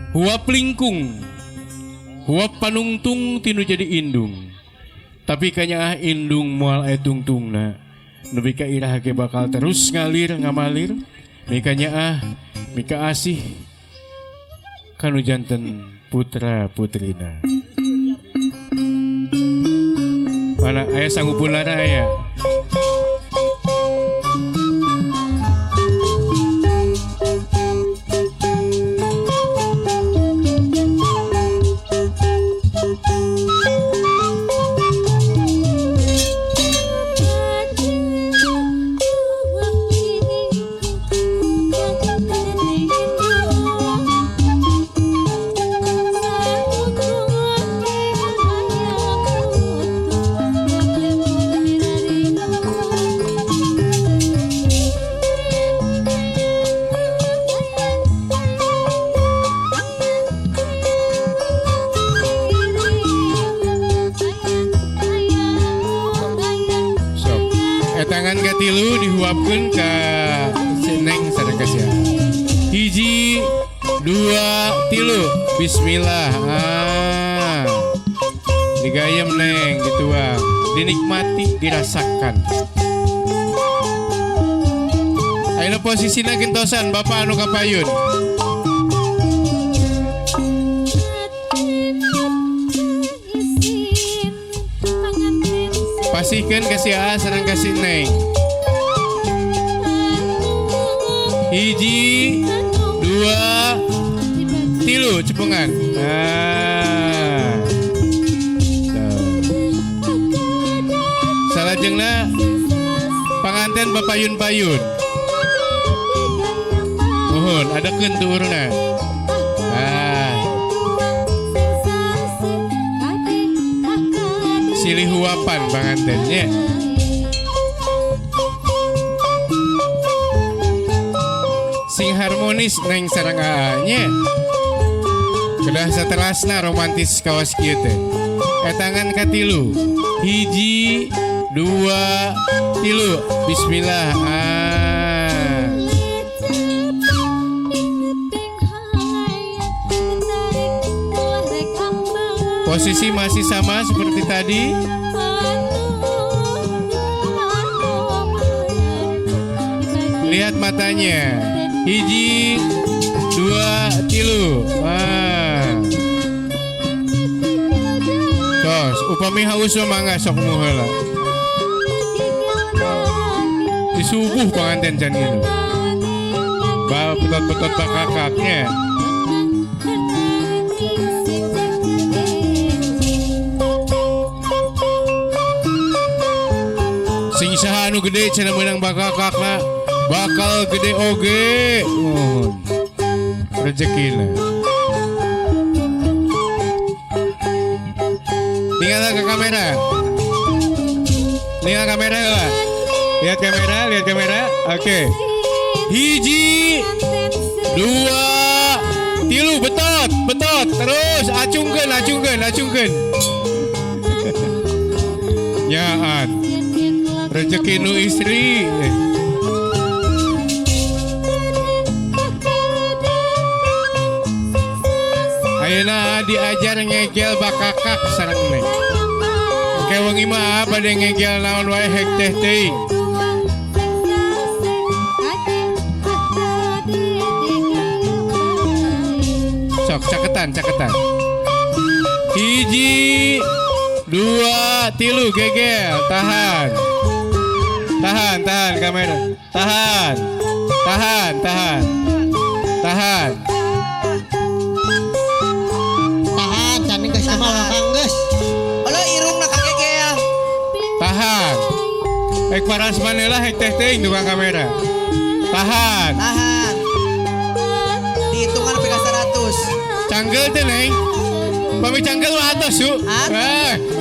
Huap lingkung, huap panungtung tinu jadi indung. Tapi kanya indung mual tungtungna. Nepi ka irah ge bakal terus ngalir ngamalir. Mikanya mika asih kanu janten putra putrina. Mana aya sanggupulana aya. Tangan katilu dihuapkeun ka Neng sadengkeus ya. Hiji, dua, tilu. Bismillah. Digayem Neng dituang, dinikmati, dirasakan. Ayeuna posisina gentosan Bapak anu kapayun. Pasihkan kasih sareng kasih Neng. Hiji, dua, tilu cepengan. Salajengna panganten papayun-payun. Mohon adekeun tu urna. Silih huapan pangantennya. Sing harmonis Neng sareng nya. Kedah saterasna romantis kawas kieu teh. Tangan katilu. Hiji, dua, tilu. Bismillah. Posisi masih sama seperti tadi. Lihat matanya. Hiji, dua, tilu. Tos, upami haus mangga sok nu heula. Disuguh panganten can kitu. Betot-betot bakakaknya. Sing saha anu gede cenah meunang bakakakna bakal gede oge. Rezekina. Tinggal ke kamera. Lihat kamera lah. Lihat kamera. Oke. Hiji, dua, tilu, betot. Terus acungkeun. Nyaan. Rezeki nu istri. Ayeuna diajar ngegel bakakak sareng Neng. Kayak wengi mah bade ngegel naon wae hek teh teuing. Sok caketan. Hiji, dua, tilu gegel, tahan kamera. Tahan. Tahan, caning geus mah Kang geus. Alo irungna kagegel. Tahan. Hek paras manehlah hek teh teuing tukang kamera. Tahan. Dihitungan sampai ka 100. Canggel teh Neng. Pami canggel mah atos su.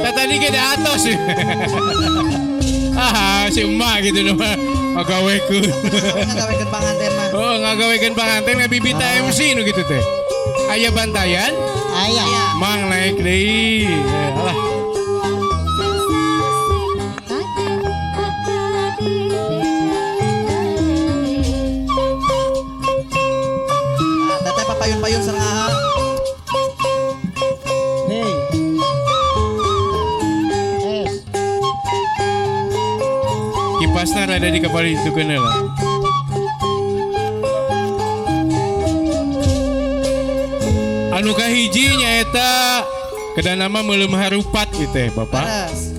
Tadi ge da atos. Si emak gitu mah ngagawekeun. Ngagawekeun panganten mah. Oh, ngagawekeun panganten ngabibita MC nu kitu teh. Aya bantayan? Aya. Mang naik deui. Alah. payun-payun sareng Aa. Hey. Kipasna rada di kepala itu kena lah. Anu kahiji nyaeta kedah nama meuleum harupat gitu Bapak. Beres.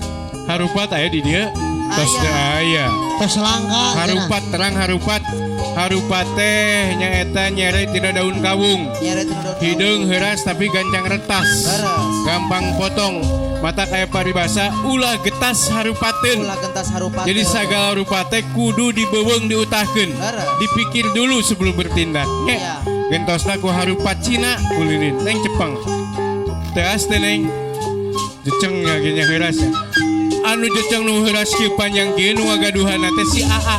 Harupat aya di dia. Tos teu aya. Tos langka. Harupat terang harupat. Harupat teh nyaeta nyere tina daun kawung. Nyeret nu daun. Hideung heuras tapi gancang retas. Beres. Gampang potong. Mata kaya paribasa ulah getas harupateun. Ulah gentas harupat. Jadi segala rupa teh kudu dibeuweung diutahkeun. Beres. Dipikir dulu sebelum bertindak. Nya. Iya. Gentosna ku harupat Cina ulilin neng Jepang. Teu as teh neng. Jeceng nya ge nya heuras. Anu jeceng nu heuras kieu panjang kieu nu ngagaduhanna teh si AA.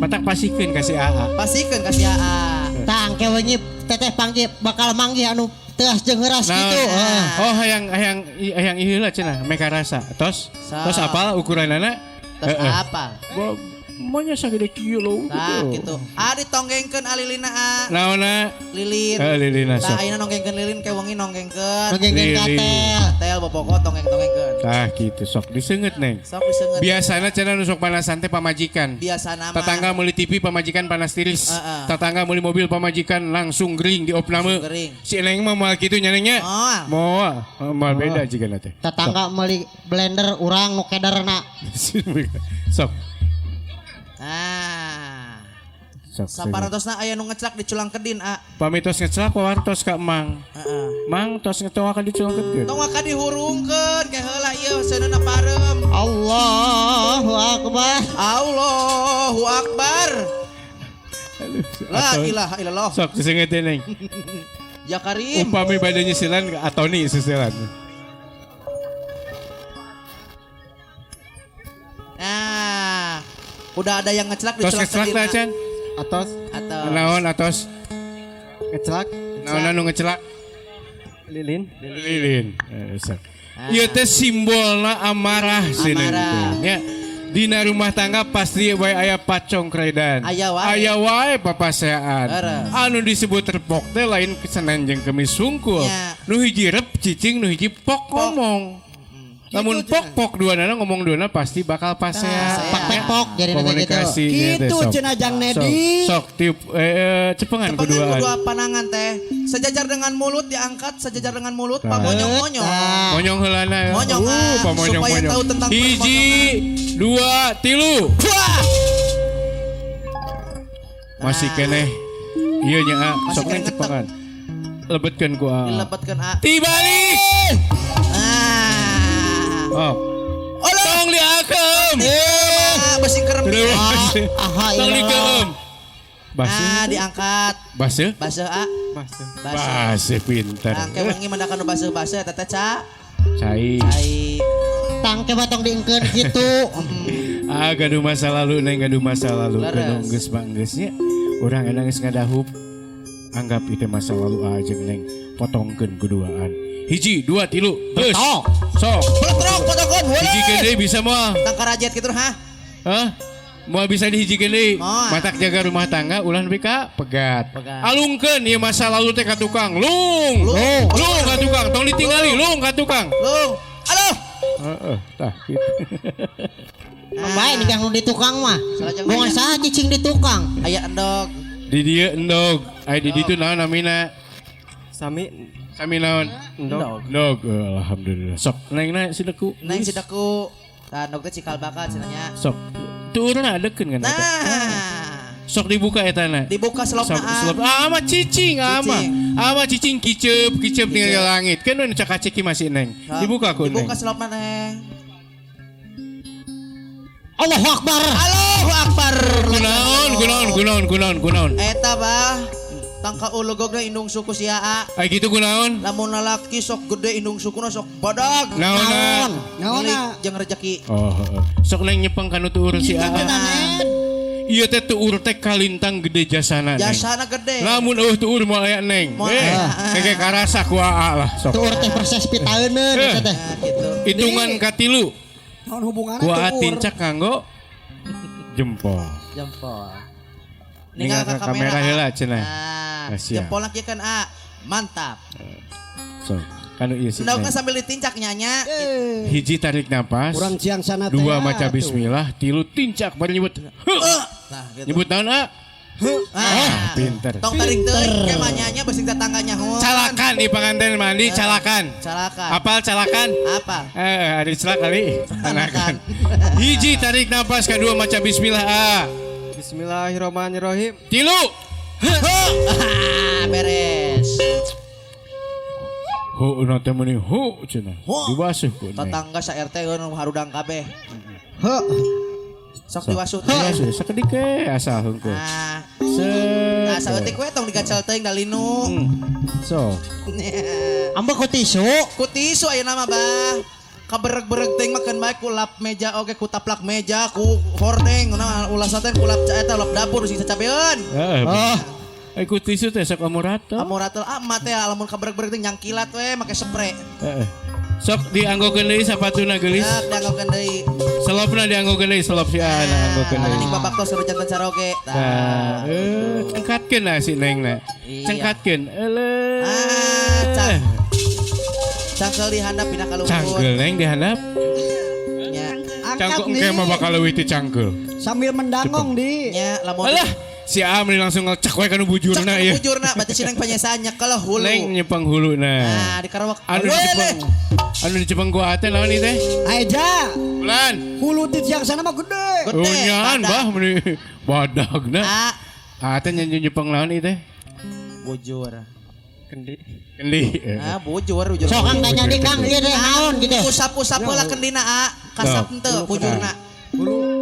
Matak pasikeun ka si AA. Pasikeun ka si Aa. Tang kewenyi teteh panggil bakal manggih anu teas jeung heuras gitu. Oh hayang ieu lah cenah meka rasa. Tos apal ukuranana? Terus apa? Monya sagede kieu loh. Tah gitu. Ditonggengkeun alilina A. Naonna? Lilin. Lilin Tah sok. ayeuna nonggengkeun lilin kayak wengi nonggengkeun. Nonggengkeun Lili. katel. Tel bobokot tonggeng-tonggengkeun. Tah gitu sok diseungeut neng. Sok diseungeut. Biasana cenah nu sok panasan teh pamajikan. Biasana mah. Tetangga meuli TV pamajikan panas tiris. Heeh. Tetangga meuli mobil pamajikan langsung gering di opname. Langsung gering. Si Neng mah moal kitu nya Neng nya. Moal. Moal beda jigana teh. Tetangga meuli blender urang nu kederna. Sok. Sok. Saparatosna aya nu ngeclak di culang kedin A. Pamitos ngecelak pawartos ka Mang. Heeh. Mang tos ngetoakan di culang kedin. Tong maka dihurungkeun ke heula ieu seunana parem. Allahu akbar. Allahu akbar. La Atau- ilaha illallah. Sok disengeuteuh Neng. Ya Karim. Upami bade nyisilan atau nih sisilan. Nah, udah ada yang ngeclak di Tos culang ngecelak kedin. lah A. Can. Atos Atau Naon atos? ngecelak Naon anu ngecelak? lilin. Lilin. Sok. Ieu teh simbolna amarah cenah Amarah. gitu. Nya. Dina rumah tangga pasti wae aya pacong kredan. Aya wae. Aya wae papaseaan. Heureuh. Anu disebut repok teh lain kesenan jeung kemis sungkul. Nya. Nu hiji rep cicing, nu hiji pok ngomong. Namun pok duana ngomong duana pasti bakal paseaan. Pak-pek-pok jadi Komunikasi Gitu cenah Nedi. Sok tiup cepengan Cepengan keduaan. kedua panangan teh. Sejajar dengan mulut diangkat, sejajar dengan mulut Nah. pamonyong-monyong. Monyong heulana. Monyong, pamonyong supaya tahu tentang Hiji, dua, tilu. Wah! Masih keneh. Iya nya Masih sok keneh neng cepengan. Lebetkeun ku Dilepetkeun A. Tibalik. Oh. Tong diakeum. Besi kerem. Aha, Tong ilah. dikeum. Basuh. Diangkat. Basuh. Basuh A. Masuk. Basuh pinter. Nah, kayak wengi mendakan nu basuh-basuh eta teh Ca. Cai. Ai. Tangke batong diengkeun gitu. Gaduh masa lalu neng gaduh masa lalu. Leres. Gaduh geus banggeusnya. Urang enak geus ngadahup. Anggap itu masa lalu aja neng. Potongkeun kuduaan. Hiji, dua, tilu. Geus. Sok. Peletrok potongkeun. Hiji gede bisa moal. Tang karajet gitu ha. Hah? Moal bisa dihiji gede. Moal. Matak jaga rumah tangga ulah nepi ka pegat. Pegat. Alungkeun ieu masa lalu teh ka tukang. Lung. Lung ka tukang. Tong ditinggali lung ka tukang. Lung. Aduh. Heeh, tah gitu. Bae nih kang di tukang mah. Salajeng Bungan nanya. saha cicing di tukang. Aya endog. Di dieu endog. Ai di ditu naon namina? Sami Sami naon? Endog. Endog. Alhamdulillah. Sok nengna sideku. Neng sidaku. Tah endog teh cikal bakal cenanya. Sok. Tuurna adekeun kan eta. Nah. Sok dibuka etana. Dibuka selopna A. Selop. Ama cicing ama. Ama cicing kiceup tinggal langit. Kan nu cakaciki masih neng. Dibuka ku neng. Dibuka selopna Neng. Allahu akbar. Allahu akbar. Gunaon. Eta bah. Tangka ulugogna indung suku si Aa. Ai gitu gunaon. Lamun lalaki sok gede indung sukuna sok badag. Naon. Milik jeung rezeki. Oh, sok neng nyepeng kanu tuur si Aa. Ieu teh tuur teh kalintang gede jasana neng. Jasana gede. Lamun tuur moal aya neng. Moal aya. Keke karasa ku Aa lah sok. Tuur teh proses pitaeuneun eta teh. Nah, gitu. Hitungan katilu. naon hubunganna Ku tuh, Aa Ur? tincak kanggo jempol. Jempol. Ningal ka kamera heula cenah. Nah. siap. jempol lagi kan mantap. So, kanu ieu sih. Sendaukna sambil ditincak nyanya. Hiji tarik napas. Kurang siang sana teh. Dua maca bismillah, tilu tincak bari nyebut. Nah, gitu. Nyebut naon pinter. Tong tarik teuing ke manyanya bersih tetangganya heuh. Calakan di pengantin mandi, calakan. Calakan. Apal calakan? Apa? Ada celak kali. Anakan. Hiji tarik napas, kedua maca bismillah. Bismillahirrahmanirrahim. Tilu. Beres. Ho na teh meuni ho cenah. Ho. Dibasuh ku. Tetangga sa RT harudang kabeh. Heuh. Sok diwasuh teh. Dibasuh sakedik ke asal hungkul. Nah, Set. saeutik we tong digacel teuing da linu. So, Amba ku tisu. Ku tisu aya nama bah. Kabereg-bereg teuing makan bae ku lap meja oge ku taplak meja ku hordeng nah ulah teh ku lap eta lap dapur sing sacabeun. Aku tisu teh sok amurato. Amuratel mah teh lamun kabereg-bereg teh nyangkilat we make spray. Sok dianggokeun deui sapatuna geulis. Dak dianggokeun deui. Selopna dianggokeun deui selop si Ana anggokeun deui. Ning babak tos seru jantan saroge. Tah, cengkatkeun lah si Neng na. Iya. Cengkatkeun. Eleuh. Cangkel di handap pindah ka luhur. Cangkel Neng dihandap. Nya. Cangkel engke mah bakal leuwih ti cangkel. Sambil mendangong di. Nya lamun Alah, si Amri langsung ngecek we kana bujurna ieu. bujurna berarti si Neng penyesaannya kalau hulu. Neng nyepeng huluna. Nah, di karawak. Anu di Jepang gua teh naon ieu teh? Aja. Bulan. Hulu di siang sana mah gede. Gede, Oh nyaan badak. bah meuni badagna. Ah, Teh nyanyi Jepang naon ieu teh? bujur. Kendi. Bujur. Sok kang tanya di kang ieu teh naon gitu. Usap-usap lah kendina kasap henteu bujurna.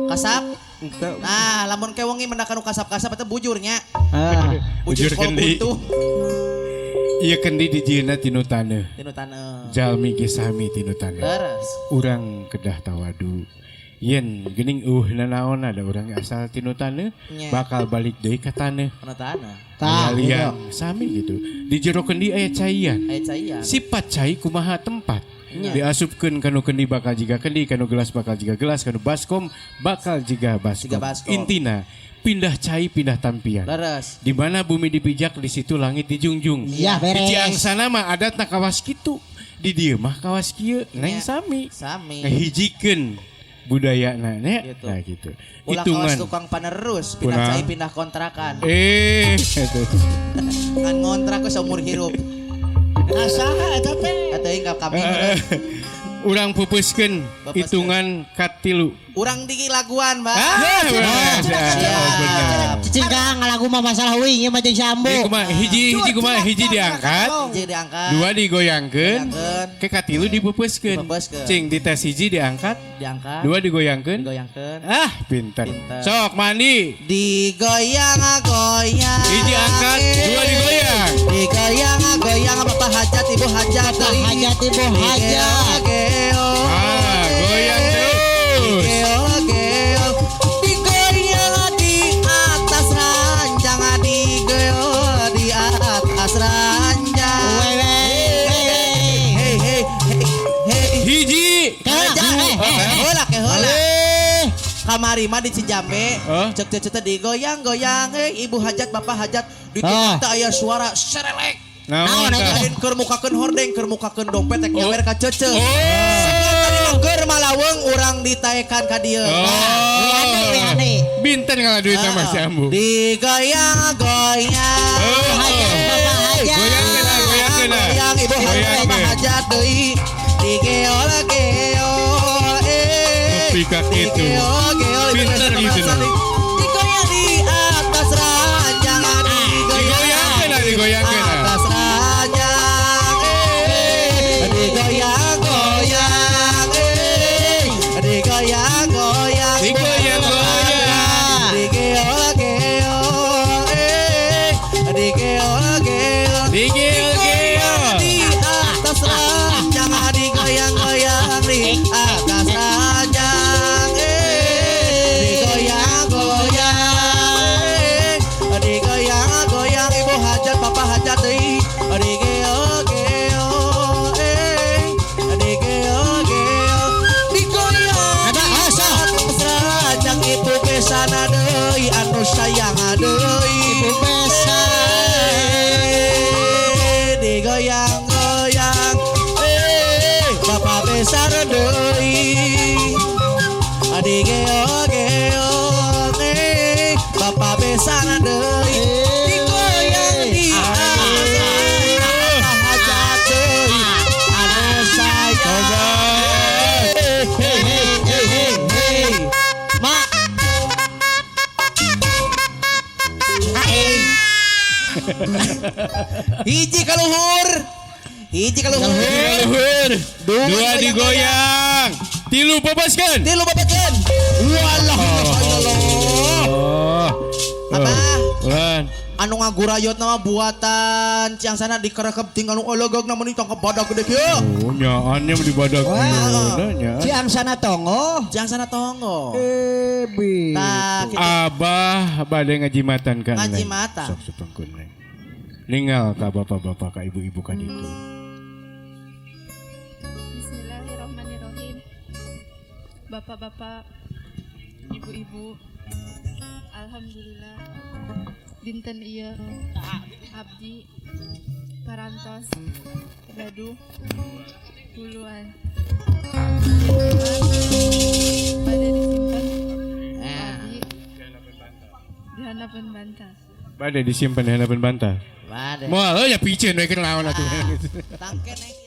Kasap. Henteu. Nah, lamun ke wengi mendak anu kasap-kasap eta bujurnya. Bujur kol kendi. buntu. Iya kendi di jieuna tinu taneuh. Tinu taneuh. Jalmi ge sami tinu taneuh. Leres. Urang kedah tawadu. Yen geuning nanaon ada urang asal tinu taneuh Nya. bakal balik deui ka taneuh. Kana taneuh. Tah, Liang sami gitu. Di jero kendi aya caian. Aya caian. Sifat cai kumaha tempat. Nya. Diasupkeun kanu kendi bakal jiga kendi, kanu gelas bakal jiga gelas, kanu baskom bakal jiga baskom. Jiga baskom. Intina pindah cai pindah tampian. Leres. Di mana bumi dipijak di situ langit dijunjung. Iya, beres. Di Ciangsana mah adatna kawas kitu. Di dieu mah kawas kieu. Neng Nya. sami. Sami. Ngahijikeun budayana nya. Gitu. Nah gitu. Ulah kawas tukang panerus, pindah Punah. cai pindah kontrakan. Itu. Ngan ngontrak we seumur hirup. Asaha eta teh. Eta ingkap kami. Urang pupuskeun Pupuskeun. hitungan katilu. Urang di laguan, Mbak. Benar. Cicing kang ngalagu mah masalah uing ieu mah jeung sambu. Hiji kumaha hiji diangkat, Hiji diangkat. dua digoyangkeun, Diangkeun. ke katilu dipupuskeun. Dipupuskeun. Cing di tes hiji diangkat, Diangkat. dua digoyangkeun. Digoyangkeun. Pinter. Pinter. Sok mandi. Digoyang-goyang. Hiji angkat, dua digoyang. Digoyang-goyang bapak hajat ibu hajat. Bapak hajat, ibu hajat. Geo. Goyang terus. Geo. Digoyang di atas ranjang. Digeo di atas ranjang. Wewe. Hei hei hei hei. Hiji. Heula ke heula. Kamari mah di Cijambe, Hah? cek digoyang-goyang, ibu hajat, bapak hajat, di Ah. tengah aya suara serelek. Naon tah? Lain keur mukakeun hordeng, keur mukakeun dompet, tek nyawer ka cece. Oh. Keur malaweng urang ditaekan ka dieu. Oh. Binten kalau duit sama si Ambu. Digoyang-goyang. Hajat, bapak hajat. Goyangkeun lah, goyangkeun lah. Goyang ibu hajat, bapak Goyangkeun. hajat deui. Digeo-geo. Pika itu. Pinter gitu dong. Digoyang di atas ranjang. Digoyangkeun lah, digoyangkeun lah. Atas ranjang. Digoyang-goyang. Digoyang-goyang. Digoyang-goyang. Digeo-geo. Digeo-geo. Digeo-geo. Di atas ranjang. Digoyang-goyang. Di atas ranjang. Digoyang-goyang. Digoyang-goyang. Ibu hajat, bapak hajat deui. Digeo-geo. Digeo-geo. Digoyang. Ada asa. Atas ranjang ibu kesana deui anu sayang deui. Ibu besan. Hiji kaluhur. Hiji kaluhur. Luhur. Dua digoyang. Tilu popaskan. Tilu babatkeun. Walah. Oh. Apa? Lan. Anu ngagurayot nama buatan ciang sana dikerekep tinggal nu ologog namun ditangkap badak gede kieu. Oh, nyaannya di badak. Nanya. Ciang sana tongo. Ciang sana tonggo. Bi. Tak kitu. Abah bade ngajimatan kan. Ngajimatan. Sok supengkeun Neng. Ninggal ka bapak-bapak ka ibu-ibu ka ditu. Bismillahirrahmanirrahim. Bapak-bapak, ibu-ibu, alhamdulillah dinten ieu abdi parantos gaduh puluhan pada disimpan abdi di hadapan bantah. Bade disimpan di hadapan bantal. Bade. Moal ya piceun we keur lawan atuh. Tangke neng.